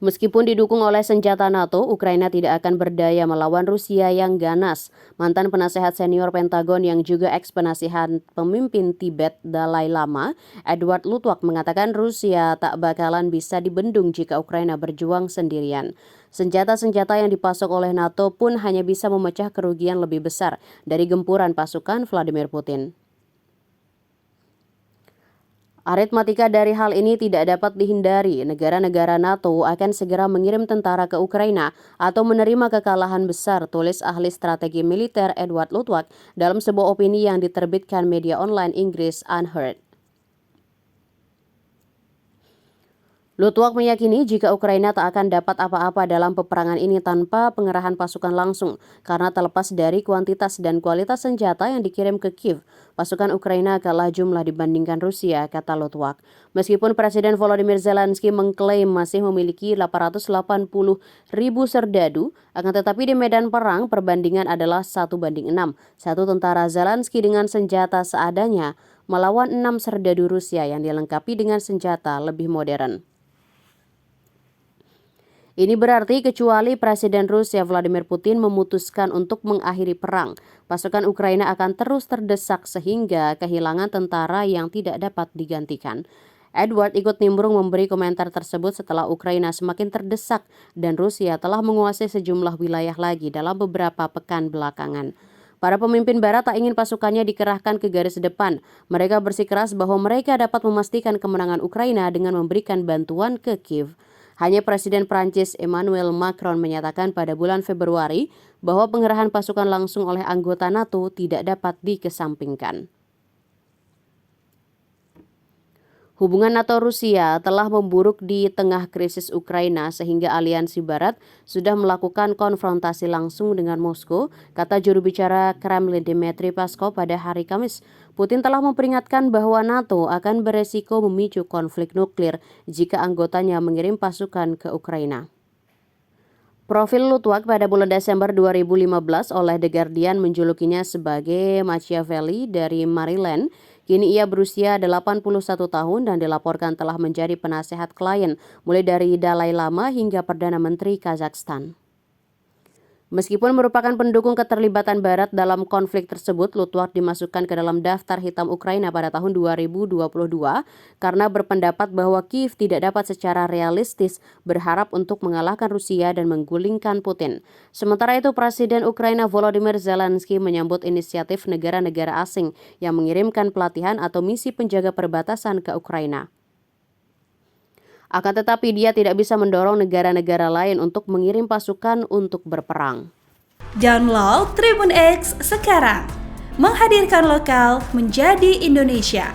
Meskipun didukung oleh senjata NATO, Ukraina tidak akan berdaya melawan Rusia yang ganas. Mantan penasehat senior Pentagon yang juga eks-penasihat pemimpin Tibet Dalai Lama, Edward Luttwak mengatakan Rusia tak bakalan bisa dibendung jika Ukraina berjuang sendirian. Senjata-senjata yang dipasok oleh NATO pun hanya bisa memecah kerugian lebih besar dari gempuran pasukan Vladimir Putin. Aritmatika dari hal ini tidak dapat dihindari. Negara-negara NATO akan segera mengirim tentara ke Ukraina atau menerima kekalahan besar, tulis ahli strategi militer Edward Luttwak dalam sebuah opini yang diterbitkan media online Inggris Unheard. Luttwak meyakini jika Ukraina tak akan dapat apa-apa dalam peperangan ini tanpa pengerahan pasukan langsung, karena terlepas dari kuantitas dan kualitas senjata yang dikirim ke Kiev, pasukan Ukraina kalah jumlah dibandingkan Rusia, kata Luttwak. Meskipun Presiden Volodymyr Zelensky mengklaim masih memiliki 880 ribu serdadu, akan tetapi di medan perang perbandingan adalah 1:6. Satu tentara Zelensky dengan senjata seadanya melawan 6 serdadu Rusia yang dilengkapi dengan senjata lebih modern. Ini berarti kecuali Presiden Rusia Vladimir Putin memutuskan untuk mengakhiri perang, pasukan Ukraina akan terus terdesak sehingga kehilangan tentara yang tidak dapat digantikan. Edward ikut nimbrung memberi komentar tersebut setelah Ukraina semakin terdesak dan Rusia telah menguasai sejumlah wilayah lagi dalam beberapa pekan belakangan. Para pemimpin barat tak ingin pasukannya dikerahkan ke garis depan. Mereka bersikeras bahwa mereka dapat memastikan kemenangan Ukraina dengan memberikan bantuan ke Kiev. Hanya Presiden Prancis Emmanuel Macron menyatakan pada bulan Februari bahwa pengerahan pasukan langsung oleh anggota NATO tidak dapat dikesampingkan. Hubungan NATO-Rusia telah memburuk di tengah krisis Ukraina sehingga aliansi Barat sudah melakukan konfrontasi langsung dengan Moskow, kata juru bicara Kremlin Dmitry Peskov pada hari Kamis. Putin telah memperingatkan bahwa NATO akan beresiko memicu konflik nuklir jika anggotanya mengirim pasukan ke Ukraina. Profil Luttwak pada bulan Desember 2015 oleh The Guardian menjulukinya sebagai Machiavelli dari Maryland. Kini ia berusia 81 tahun dan dilaporkan telah menjadi penasehat klien mulai dari Dalai Lama hingga Perdana Menteri Kazakhstan. Meskipun merupakan pendukung keterlibatan Barat dalam konflik tersebut, Luttwak dimasukkan ke dalam daftar hitam Ukraina pada tahun 2022 karena berpendapat bahwa Kiev tidak dapat secara realistis berharap untuk mengalahkan Rusia dan menggulingkan Putin. Sementara itu, Presiden Ukraina Volodymyr Zelensky menyambut inisiatif negara-negara asing yang mengirimkan pelatihan atau misi penjaga perbatasan ke Ukraina. Akan tetapi dia tidak bisa mendorong negara-negara lain untuk mengirim pasukan untuk berperang. Download Tribun X sekarang, menghadirkan lokal menjadi Indonesia.